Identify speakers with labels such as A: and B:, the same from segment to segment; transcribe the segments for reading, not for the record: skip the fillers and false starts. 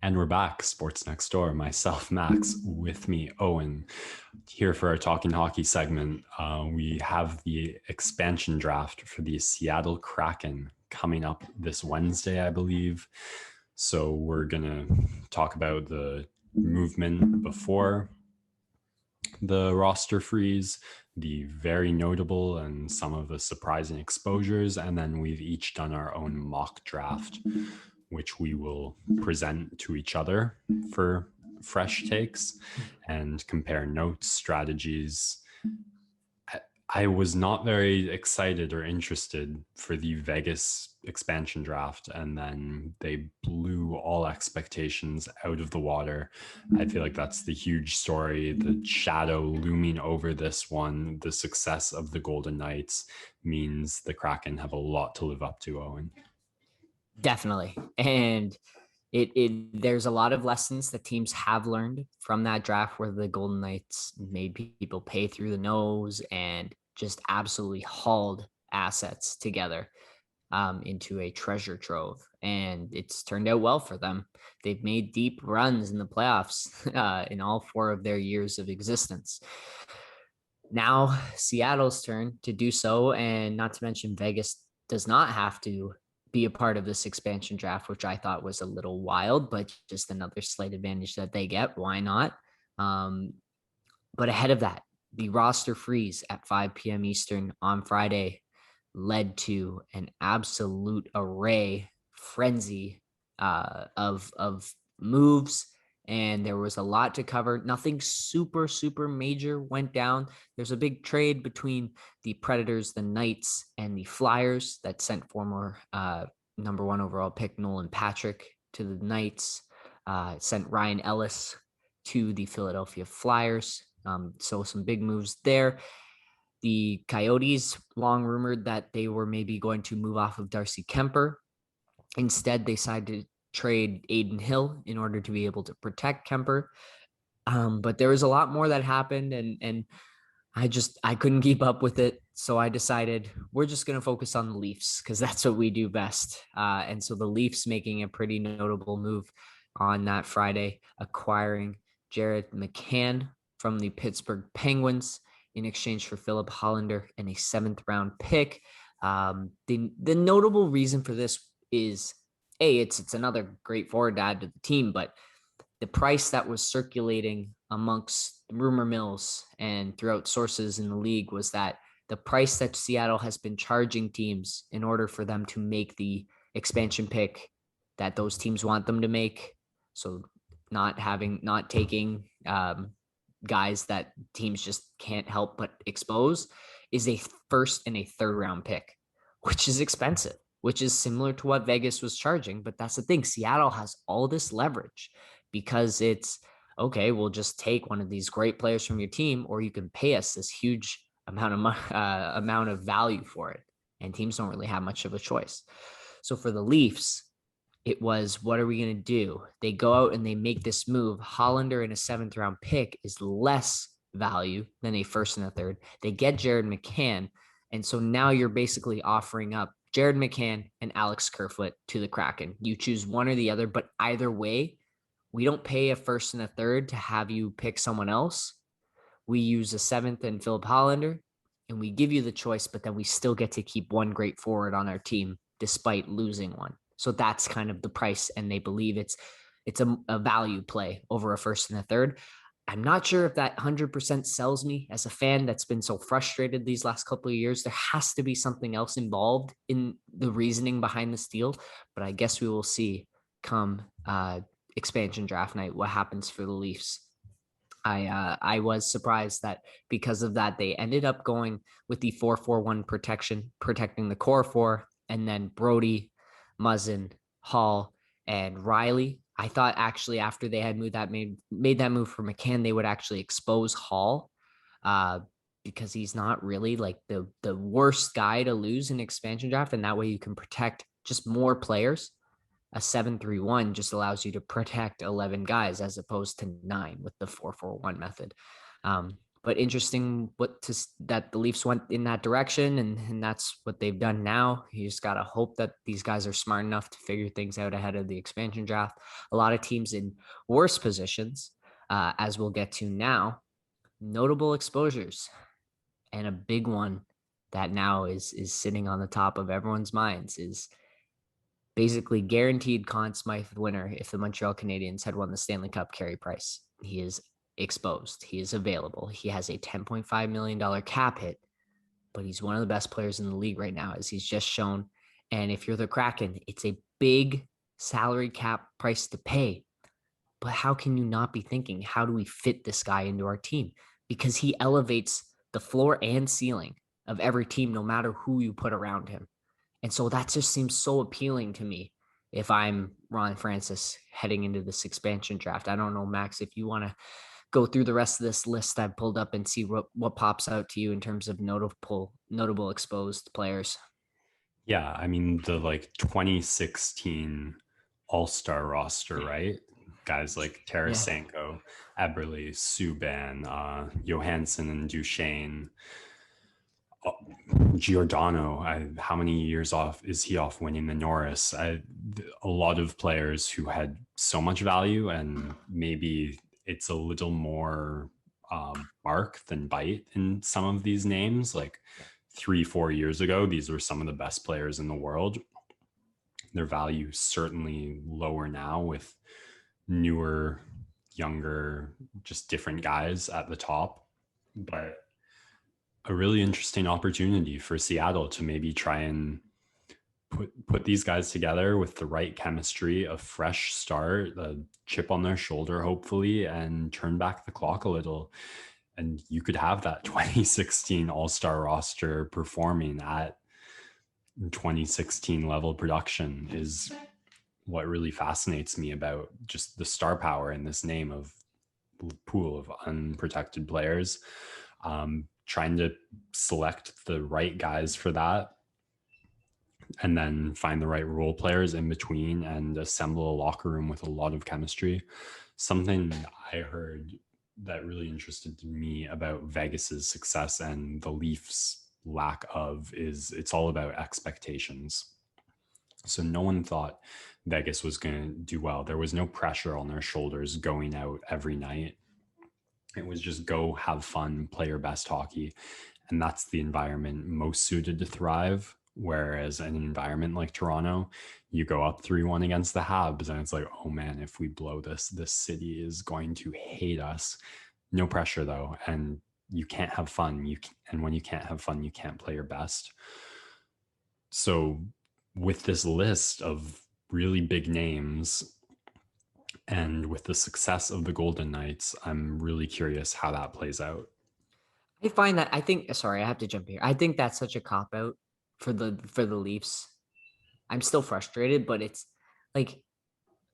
A: And we're back, Sports Next Door. Myself, Max, with me, Owen, here for our Talkin Hockey segment. We have the expansion draft for the Seattle Kraken coming up this Wednesday, I believe. So we're going to talk about the movement before the roster freeze, the very notable and some of the surprising exposures, and then we've each done our own mock draft, which we will present to each other for fresh takes and compare notes, strategies. I was not very excited or interested for the Vegas expansion draft, and then they blew all expectations out of the water. I feel like that's the huge story, the shadow looming over this one. The success of the Golden Knights means the Kraken have a lot to live up to, Owen.
B: Definitely. And there's a lot of lessons that teams have learned from that draft where the Golden Knights made people pay through the nose and just absolutely hauled assets together into a treasure trove. And it's turned out well for them. They've made deep runs in the playoffs in all 4 of their years of existence. Now, Seattle's turn to do so. And not to mention, Vegas does not have to be a part of this expansion draft, which I thought was a little wild, but just another slight advantage that they get. Why not? But ahead of that, the roster freeze at 5 p.m. Eastern on Friday led to an absolute frenzy of moves, and there was a lot to cover. Nothing super major went down. There's a big trade between the Predators, the Knights, and the Flyers that sent former number 1 overall pick Nolan Patrick to the Knights, sent Ryan Ellis to the Philadelphia Flyers. So some big moves there. The Coyotes long rumored that they were maybe going to move off of Darcy Kuemper. Instead, they decided to trade Aiden Hill in order to be able to protect Kuemper. But there was a lot more that happened, and I couldn't keep up with it. So I decided we're just going to focus on the Leafs because that's what we do best. And so the Leafs making a pretty notable move on that Friday, acquiring Jared McCann from the Pittsburgh Penguins in exchange for Philip Hollander and a 7th round pick. The notable reason for this is it's another great forward to add to the team, but the price that was circulating amongst rumor mills and throughout sources in the league was that the price that Seattle has been charging teams in order for them to make the expansion pick that those teams want them to make. So not taking guys that teams just can't help but expose is a 1st and a 3rd round pick, which is expensive, which is similar to what Vegas was charging. But that's the thing. Seattle has all this leverage because it's okay. We'll just take one of these great players from your team, or you can pay us this huge amount of value for it. And teams don't really have much of a choice. So for the Leafs, it was, what are we going to do? They go out and they make this move. Hollander in a 7th round pick is less value than a 1st and a 3rd. They get Jared McCann. And so now you're basically offering up Jared McCann and Alex Kerfoot to the Kraken. You choose one or the other, but either way, we don't pay a 1st and a 3rd to have you pick someone else. We use a 7th and Philip Hollander, and we give you the choice, but then we still get to keep one great forward on our team despite losing one. So that's kind of the price, and they believe it's a value play over a 1st and a 3rd. I'm not sure if that 100% sells me as a fan that's been so frustrated these last couple of years. There has to be something else involved in the reasoning behind this deal, but I guess we will see come expansion draft night what happens for the Leafs. I was surprised that because of that, they ended up going with the 4-4-1 protection, protecting the core 4, and then Brody, Muzzin, Hall, and Riley. I thought actually after they had made that move for McCann, they would actually expose Hall because he's not really like the worst guy to lose in expansion draft. And that way you can protect just more players. A 7-3-1 just allows you to protect 11 guys as opposed to 9 with the 4-4-1 method. But But interesting that the Leafs went in that direction, and that's what they've done now. You just got to hope that these guys are smart enough to figure things out ahead of the expansion draft. A lot of teams in worse positions, as we'll get to now, notable exposures, and a big one that now is sitting on the top of everyone's minds is basically guaranteed Conn Smythe winner if the Montreal Canadiens had won the Stanley Cup. Carey Price. He is exposed. He is available. He has a $10.5 million cap hit, but he's one of the best players in the league right now, as he's just shown. And if you're the Kraken, it's a big salary cap price to pay. But how can you not be thinking, how do we fit this guy into our team? Because he elevates the floor and ceiling of every team, no matter who you put around him. And so that just seems so appealing to me if I'm Ron Francis heading into this expansion draft. I don't know, Max, if you want to go through the rest of this list I've pulled up and see what pops out to you in terms of notable exposed players.
A: Yeah, I mean, the 2016 All-Star roster, right? Guys like Tarasenko, Eberle, Subban, Johansson and Duchesne. Giordano, how many years off is he off winning the Norris? A lot of players who had so much value, and maybe it's a little more bark than bite in some of these names. Like 3-4 years ago, these were some of the best players in the world. Their value certainly lower now with newer, younger, just different guys at the top. But a really interesting opportunity for Seattle to maybe try and put these guys together with the right chemistry, a fresh start, a chip on their shoulder, hopefully, and turn back the clock a little. And you could have that 2016 All-Star roster performing at 2016 level production is what really fascinates me about just the star power in this name of pool of unprotected players. Trying to select the right guys for that, and then find the right role players in between and assemble a locker room with a lot of chemistry. Something I heard that really interested me about Vegas's success and the Leafs' lack of is it's all about expectations. So no one thought Vegas was going to do well. There was no pressure on their shoulders going out every night. It was just go have fun, play your best hockey. And that's the environment most suited to thrive. Whereas an environment like Toronto, you go up 3-1 against the Habs and it's like, oh man, if we blow this city is going to hate us. No pressure though. And you can't have fun. And when you can't have fun, you can't play your best. So with this list of really big names, and with the success of the Golden Knights, I'm really curious how that plays out.
B: I find that I have to jump here. I think that's such a cop out for the Leafs. I'm still frustrated, but it's like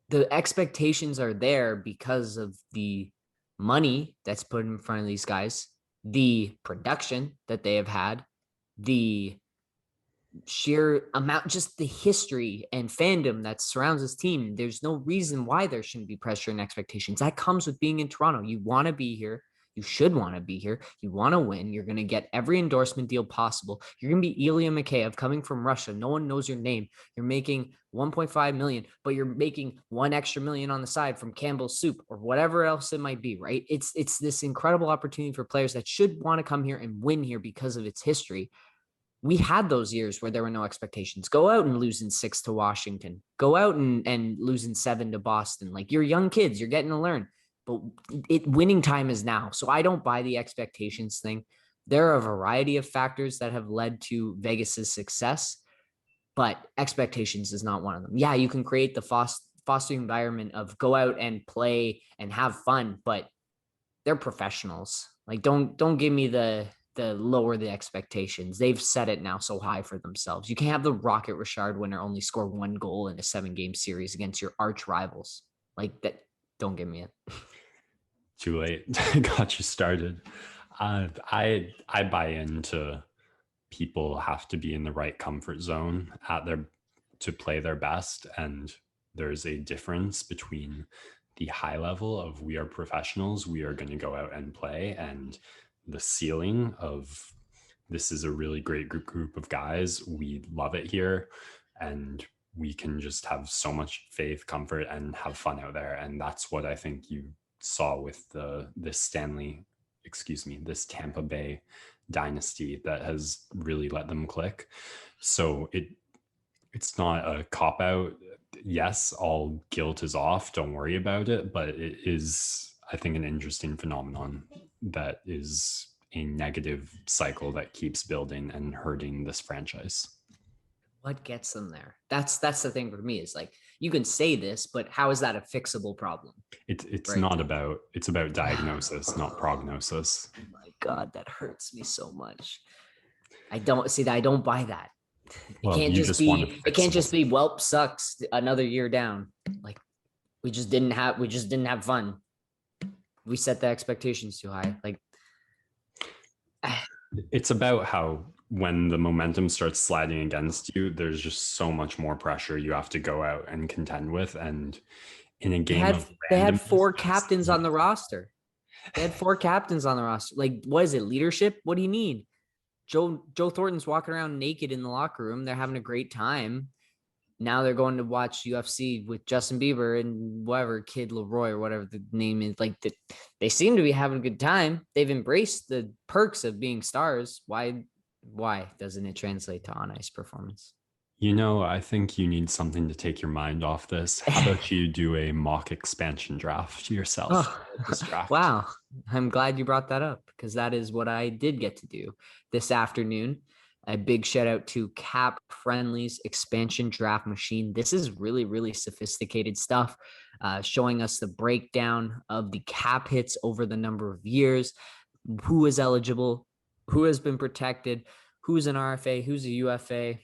B: the expectations are there because of the money that's put in front of these guys, the production that they have had, the sheer amount, just the history and fandom that surrounds this team. There's no reason why there shouldn't be pressure and expectations. That comes with being in Toronto. You want to be here. You should want to be here. You want to win. You're going to get every endorsement deal possible. You're going to be Ilya Mikheyev coming from Russia. No one knows your name. You're making 1.5 million, but you're making $1 extra million on the side from Campbell's Soup or whatever else it might be, right? It's this incredible opportunity for players that should want to come here and win here because of its history. We had those years where there were no expectations. Go out and lose in 6 to Washington. Go out and lose in 7 to Boston. Like, you're young kids, you're getting to learn. But winning time is now. So I don't buy the expectations thing. There are a variety of factors that have led to Vegas's success, but expectations is not one of them. Yeah, you can create the fostering environment of go out and play and have fun, but they're professionals. Like, don't give me the lower the expectations. They've set it now so high for themselves. You can't have the Rocket Richard winner only score 1 goal in a 7-game series against your arch rivals. Like that. Don't give me it.
A: Too late. Got you started. I buy into people have to be in the right comfort zone to play their best. And there's a difference between the high level of we are professionals, we are going to go out and play, and the ceiling of this is a really great group of guys. We love it here, and we can just have so much faith, comfort, and have fun out there. And that's what I think you saw with this Tampa Bay dynasty that has really let them click. So it's not a cop out. Yes, all guilt is off. Don't worry about it. But it is, I think, an interesting phenomenon that is a negative cycle that keeps building and hurting this franchise.
B: What gets them there? That's the thing for me, is like, you can say this, but how is that a fixable problem?
A: It's
B: right?
A: not about, it's about diagnosis, not prognosis.
B: Oh my God, that hurts me so much. I don't buy that.
A: Well,
B: It can't just be Welp sucks another year down. Like, we just didn't have fun. We set the expectations too high. Like,
A: it's about how when the momentum starts sliding against you, there's just so much more pressure you have to go out and contend with. And in a game
B: they had 4 captains on the roster. Like, what is it? Leadership? What do you need? Joe Thornton's walking around naked in the locker room. They're having a great time. Now they're going to watch UFC with Justin Bieber and whatever, Kid Leroy or whatever the name is. Like, they seem to be having a good time. They've embraced the perks of being stars. Why doesn't it translate to on ice performance?
A: I think you need something to take your mind off this. How about you do a mock expansion draft yourself?
B: Oh, wow. I'm glad you brought that up, because that is what I did get to do this afternoon. A big shout out to Cap Friendly's expansion draft machine. This is really, really sophisticated stuff, showing us the breakdown of the cap hits over the number of years, who is eligible, who has been protected, who's an RFA, who's a UFA,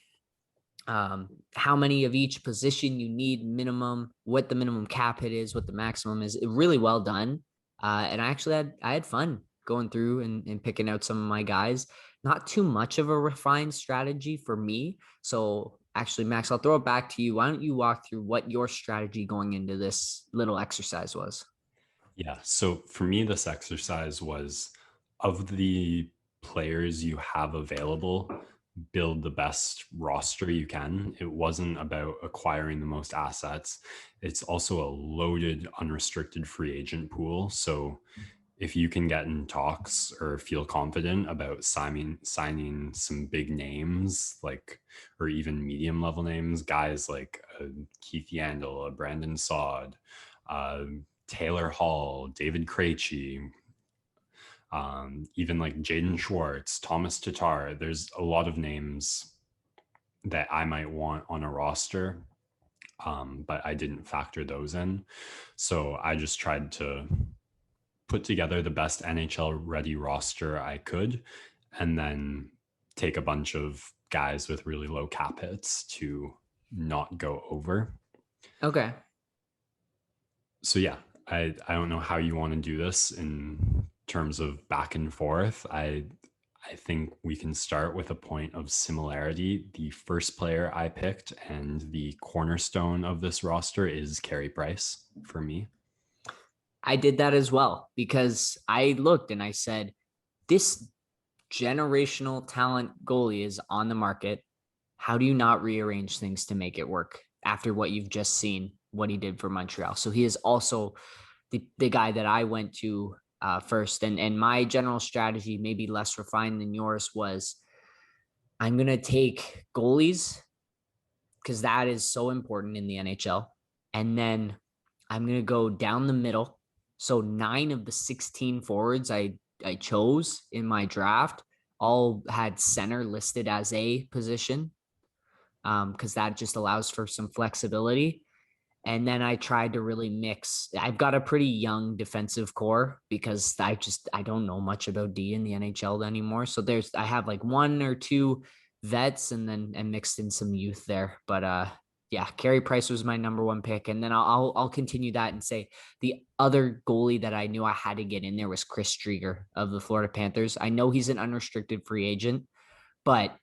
B: how many of each position you need minimum, what the minimum cap hit is, what the maximum is. Really well done. And I had fun going through and picking out some of my guys. Not too much of a refined strategy for me. So actually, Max, I'll throw it back to you. Why don't you walk through what your strategy going into this little exercise was?
A: Yeah. So for me, this exercise was, of the players you have available, build the best roster you can. It wasn't about acquiring the most assets. It's also a loaded, unrestricted free agent pool. So if you can get in talks or feel confident about signing some big names, like, or even medium level names, guys like Keith Yandel, Brandon Saad, Taylor Hall, David Krejci, even like Jaden Schwartz, Thomas Tatar. There's a lot of names that I might want on a roster, but I didn't factor those in. So I just tried to put together the best NHL ready roster I could, and then take a bunch of guys with really low cap hits to not go over.
B: Okay.
A: So yeah, I don't know how you want to do this in terms of back and forth. I think we can start with a point of similarity. The first player I picked and the cornerstone of this roster is Carey Price for me.
B: I did that as well, because I looked and I said, this generational talent goalie is on the market. How do you not rearrange things to make it work after what you've just seen, what he did for Montreal? So he is also the guy that I went to first. And my general strategy, maybe less refined than yours, was I'm going to take goalies, because that is so important in the NHL. And then I'm going to go down the middle. So 9 of the 16 forwards I chose in my draft all had center listed as a position, because that just allows for some flexibility. And then I tried to really mix. I've got a pretty young defensive core, because I don't know much about D in the NHL anymore. So I have like 1 or 2 vets and mixed in some youth there. But yeah, Carey Price was my number 1 pick. And then I'll continue that and say the other goalie that I knew I had to get in there was Chris Drieger of the Florida Panthers. I know he's an unrestricted free agent, but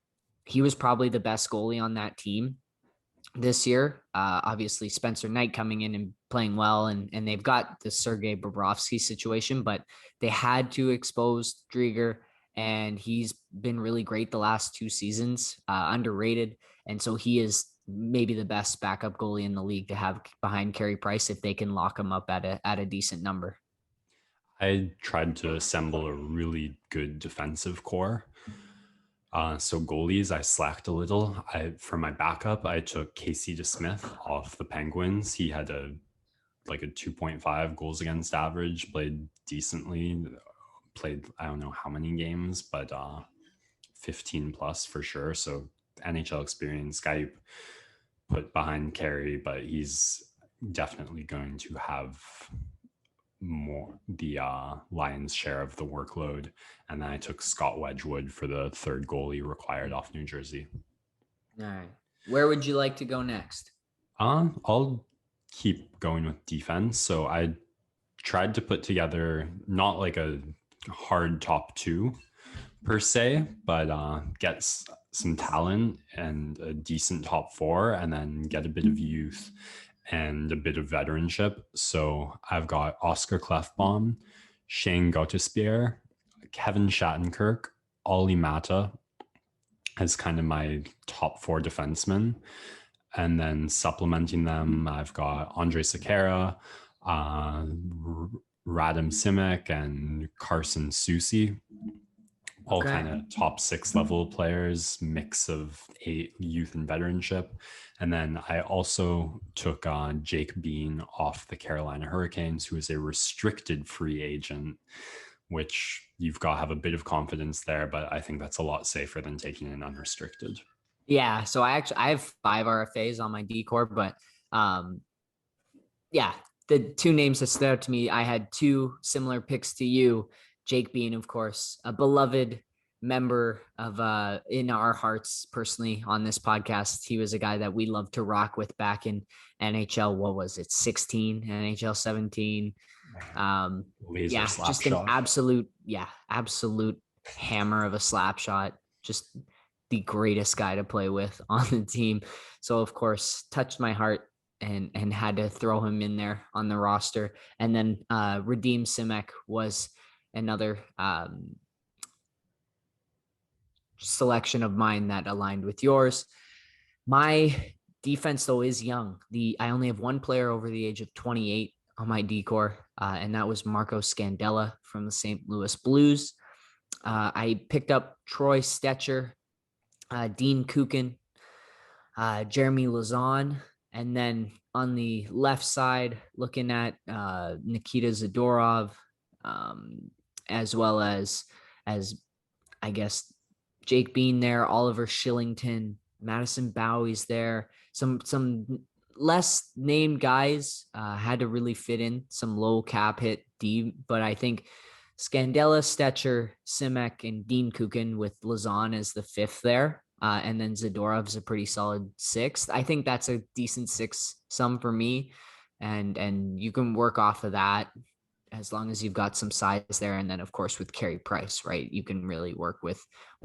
B: he was probably the best goalie on that team. this year. Obviously, Spencer Knight coming in and playing well, and they've got the Sergei Bobrovsky situation, but they had to expose Drieger, and he's been really great the last 2 seasons, underrated. And so he is maybe the best backup goalie in the league to have behind Carey Price if they can lock him up at a decent number.
A: I tried to assemble a really good defensive core. So goalies, I slacked a little. For my backup, I took Casey DeSmith off the Penguins. He had a 2.5 goals against average, played decently, played I don't know how many games, but 15 plus for sure. So NHL experience guy you put behind Carey, but he's definitely going to have more the Lions' share of the workload. And then I took Scott Wedgwood for the third goalie required off New Jersey.
B: All right. Where would you like to go next?
A: I'll keep going with defense. So I tried to put together not like a hard top two per se, but get some talent and a decent top four, and then get a bit of youth and a bit of veteranship. So I've got Oscar Clefbaum, Shane Gottespier, Kevin Shattenkirk, Olli Mata as kind of my top four defensemen. And then supplementing them, I've got Andre Sekera, Radim Simek, and Carson Soucy. All kind of top 6 level players, mix of youth and veteranship. And then I also took Jake Bean off the Carolina Hurricanes, who is a restricted free agent, which you've got to have a bit of confidence there, but I think that's a lot safer than taking an unrestricted.
B: Yeah, so I have 5 RFAs on my decor, but yeah, the 2 names that stood out to me, I had 2 similar picks to you. Jake Bean, of course, a beloved member of in our hearts personally on this podcast. He was a guy that we loved to rock with back in NHL. What was it? 16, NHL 17.
A: Laser slap
B: just
A: shot.
B: an absolute hammer of a slap shot. Just the greatest guy to play with on the team. So of course, touched my heart and had to throw him in there on the roster. And then Radim Simek was another selection of mine that aligned with yours. My defense, though, is young. I only have 1 player over the age of 28 on my decor, and that was Marco Scandella from the St. Louis Blues. I picked up Troy Stetcher, Dean Kukin, Jeremy Lazon, and then on the left side, looking at Nikita Zadorov, as well as I guess Jake Bean there, Oliver Shillington, Madison Bowie's there. Some less named guys had to really fit in some low cap hit D, but I think Scandella, Stetcher, Simek, and Dean Kukin with Lazon as the 5th there. And then Zadorov's a pretty solid 6th. I think that's a decent 6 sum for me. And you can work off of that as long as you've got some size there. And then of course with Carey Price, right, you can really work with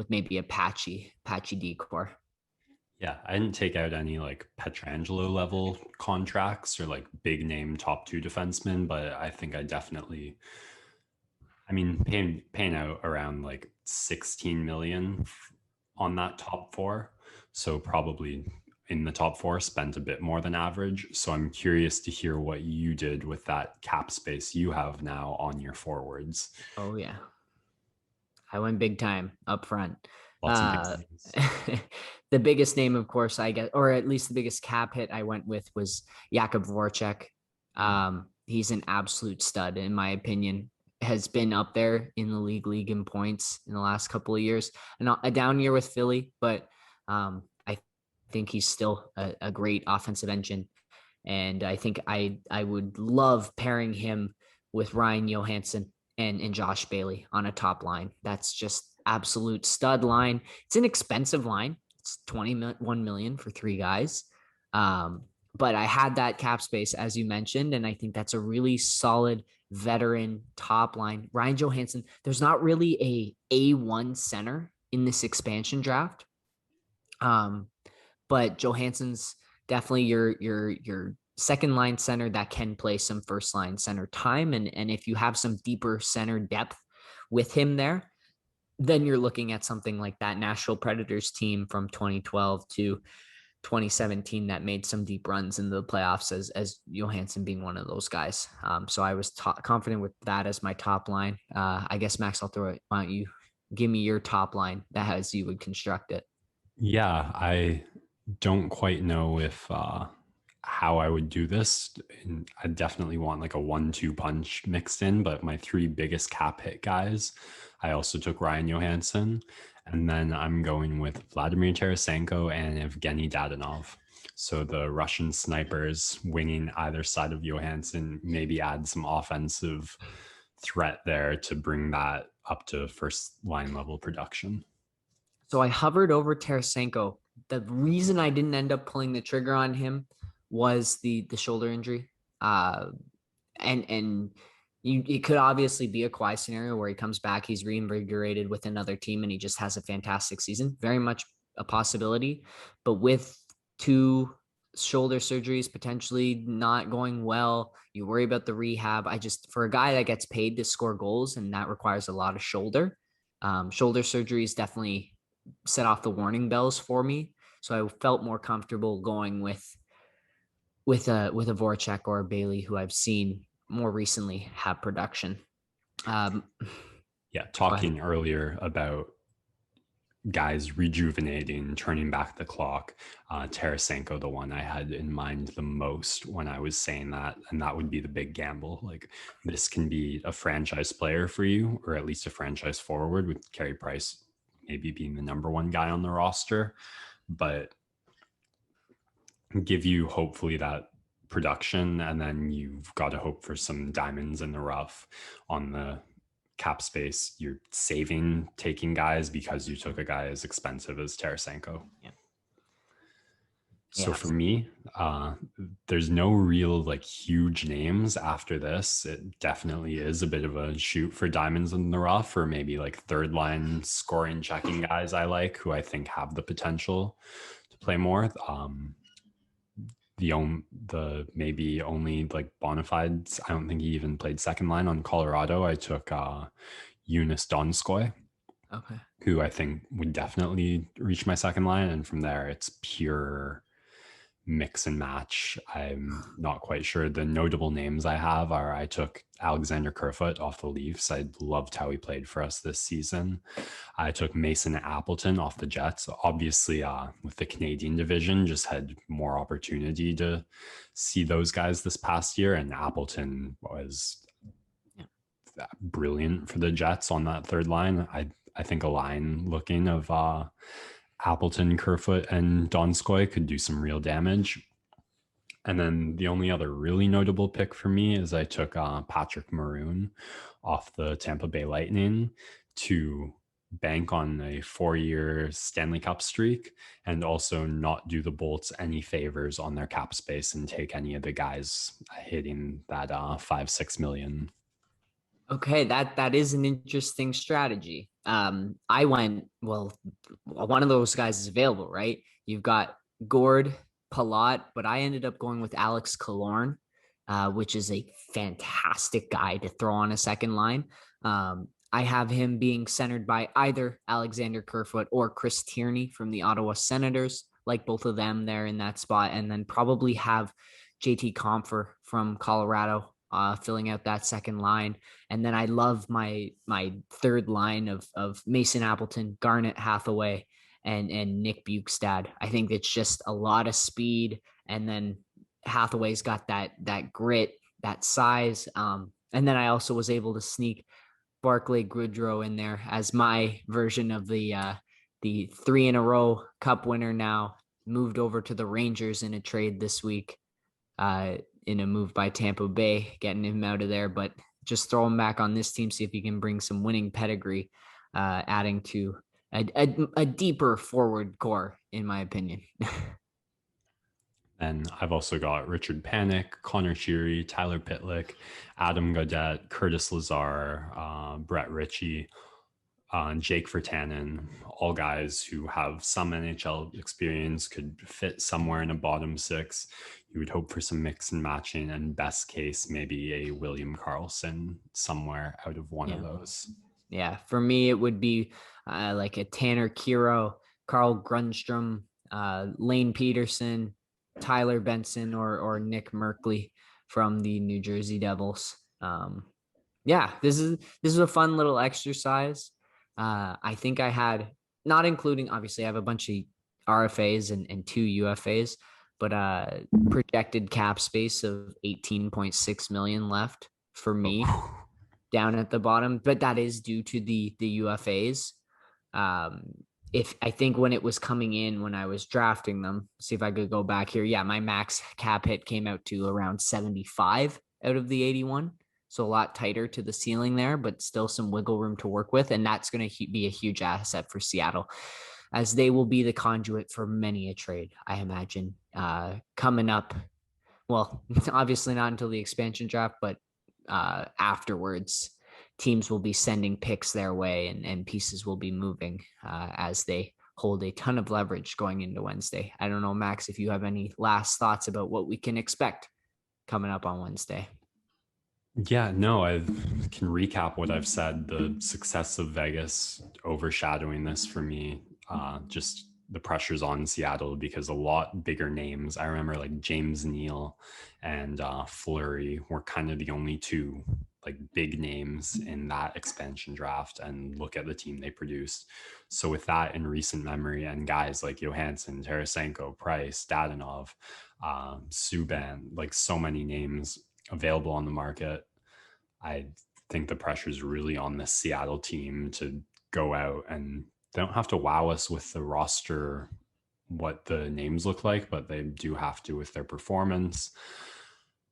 B: maybe a patchy decor.
A: Yeah, I didn't take out any like Petrangelo level contracts or like big name top 2 defensemen, but I think I definitely, paying out around like 16 million on that top 4. So probably in the top 4 spent a bit more than average. So I'm curious to hear what you did with that cap space you have now on your forwards.
B: Oh yeah, I went big time up front.
A: Lots of big things.
B: The biggest name, of course, I guess, or at least the biggest cap hit I went with was Jakub Voracek. He's an absolute stud, in my opinion. Has been up there in the league in points in the last couple of years. And a down year with Philly, but I think he's still a great offensive engine. And I think I would love pairing him with Ryan Johansson and Josh Bailey on a top line. That's just absolute stud line. It's an expensive line. It's $21 million for 3 guys. But I had that cap space, as you mentioned, and I think that's a really solid veteran top line. Ryan Johansson, there's not really a A1 center in this expansion draft. But Johansson's definitely your second line center that can play some first line center time. And if you have some deeper center depth with him there, then you're looking at something like that Nashville Predators team from 2012 to 2017 that made some deep runs in the playoffs as Johansson being one of those guys. So I was confident with that as my top line. I guess, Max, I'll throw it. Why don't you give me your top line that as you would construct it?
A: Yeah, I don't quite know if how I would do this. And I definitely want like a 1-2 punch mixed in, but my three biggest cap hit guys, I also took Ryan Johansson, and then I'm going with Vladimir Tarasenko and Evgeny Dadonov. So the Russian snipers winging either side of Johansson, maybe add some offensive threat there to bring that up to first line level production.
B: So I hovered over Tarasenko. The reason I didn't end up pulling the trigger on him was the shoulder injury. And it could obviously be a Kawhi scenario where he comes back, he's reinvigorated with another team, and he just has a fantastic season. Very much a possibility. But with two shoulder surgeries potentially not going well, you worry about the rehab. For a guy that gets paid to score goals and that requires a lot of shoulder surgeries definitely set off the warning bells for me. So I felt more comfortable going with a Voracek or a Bailey, who I've seen more recently have production.
A: Talking earlier about guys rejuvenating, turning back the clock, Tarasenko, the one I had in mind the most when I was saying that, and that would be the big gamble. Like, this can be a franchise player for you, or at least a franchise forward, with Carey Price maybe being the number one guy on the roster, but give you hopefully that production, and then you've got to hope for some diamonds in the rough on the cap space. You're saving taking guys because you took a guy as expensive as Tarasenko. So for me, there's no real like huge names after this. It definitely is a bit of a shoot for diamonds in the rough, or maybe like third line scoring, checking guys I like, who I think have the potential to play more. The maybe only like bona fides, I don't think he even played second line on Colorado. I took Jonas Donskoy, who I think would definitely reach my second line. And from there, it's pure mix and match. I'm not quite sure. The notable names I have are, I took Alexander Kerfoot off the Leafs. I loved how he played for us this season. I took Mason Appleton off the Jets. Obviously, with the Canadian division, just had more opportunity to see those guys this past year. And Appleton was brilliant for the Jets on that third line. I think a line looking of Appleton, Kerfoot, and Donskoy could do some real damage. And then the only other really notable pick for me is I took Patrick Maroon off the Tampa Bay Lightning to bank on a 4-year Stanley Cup streak, and also not do the Bolts any favors on their cap space and take any of the guys hitting that 5-6 million.
B: Okay, that is an interesting strategy. I went, well, one of those guys is available, right? You've got Gord, Palat, but I ended up going with Alex Killorn, which is a fantastic guy to throw on a second line. I have him being centered by either Alexander Kerfoot or Chris Tierney from the Ottawa Senators, like both of them there in that spot, and then probably have JT Compher from Colorado filling out that second line. And then I love my third line of Mason Appleton, Garnet Hathaway, and Nick Bukestad. I think it's just a lot of speed. And then Hathaway's got that grit, that size. And then I also was able to sneak Barclay Goodrow in there as my version of the 3-in-a-row cup winner, now moved over to the Rangers in a trade this week. In a move by Tampa Bay, getting him out of there, but just throw him back on this team, see if he can bring some winning pedigree, adding to a deeper forward core, in my opinion.
A: And I've also got Richard Panik, Connor Sheary, Tyler Pitlick, Adam Gaudette, Curtis Lazar, Brett Ritchie, Jake Virtanen, all guys who have some NHL experience, could fit somewhere in a bottom six. You would hope for some mix and matching, and best case, maybe a William Karlsson somewhere out of one of those.
B: Yeah, for me, it would be like a Tanner Kiro, Carl Grundstrom, Lane Peterson, Tyler Benson, or Nick Merkley from the New Jersey Devils. Yeah, this is a fun little exercise. I think I had, not including, obviously I have a bunch of RFAs and 2 UFAs, but projected cap space of 18.6 million left for me down at the bottom, but that is due to the UFAs. If I think when it was coming in, when I was drafting them, see if I could go back here. Yeah, my max cap hit came out to around 75 out of the 81. So a lot tighter to the ceiling there, but still some wiggle room to work with. And that's going to be a huge asset for Seattle, as they will be the conduit for many a trade, I imagine, coming up. Well, obviously not until the expansion draft, but afterwards, teams will be sending picks their way, and pieces will be moving as they hold a ton of leverage going into Wednesday. I don't know, Max, if you have any last thoughts about what we can expect coming up on Wednesday.
A: Yeah, no, I can recap what I've said. The success of Vegas overshadowing this for me, just the pressures on Seattle, because a lot bigger names. I remember like James Neal and Fleury were kind of the only two like big names in that expansion draft, and look at the team they produced. So with that in recent memory, and guys like Johansson, Tarasenko, Price, Dadonov, Subban, like so many names available on the market, I think the pressure is really on the Seattle team to go out, and they don't have to wow us with the roster, what the names look like, but they do have to with their performance.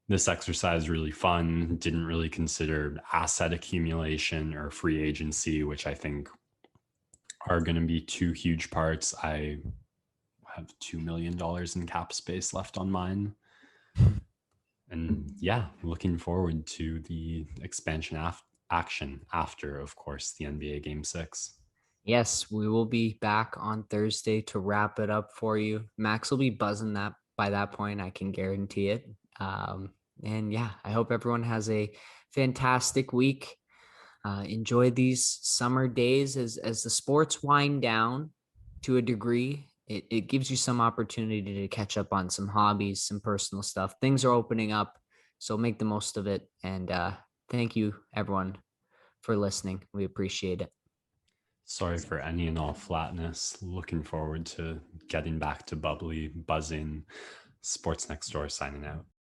A: This exercise is really fun. Didn't really consider asset accumulation or free agency, which I think are going to be 2 huge parts. I have $2 million in cap space left on mine. And yeah, looking forward to the expansion action after, of course, the NBA Game 6.
B: Yes, we will be back on Thursday to wrap it up for you. Max will be buzzing that by that point, I can guarantee it. And yeah, I hope everyone has a fantastic week. Enjoy these summer days as the sports wind down to a degree. It gives you some opportunity to catch up on some hobbies, some personal stuff. Things are opening up, so make the most of it. And thank you, everyone, for listening. We appreciate it.
A: Sorry for any and all flatness. Looking forward to getting back to bubbly, buzzing. Sports Next Door signing out.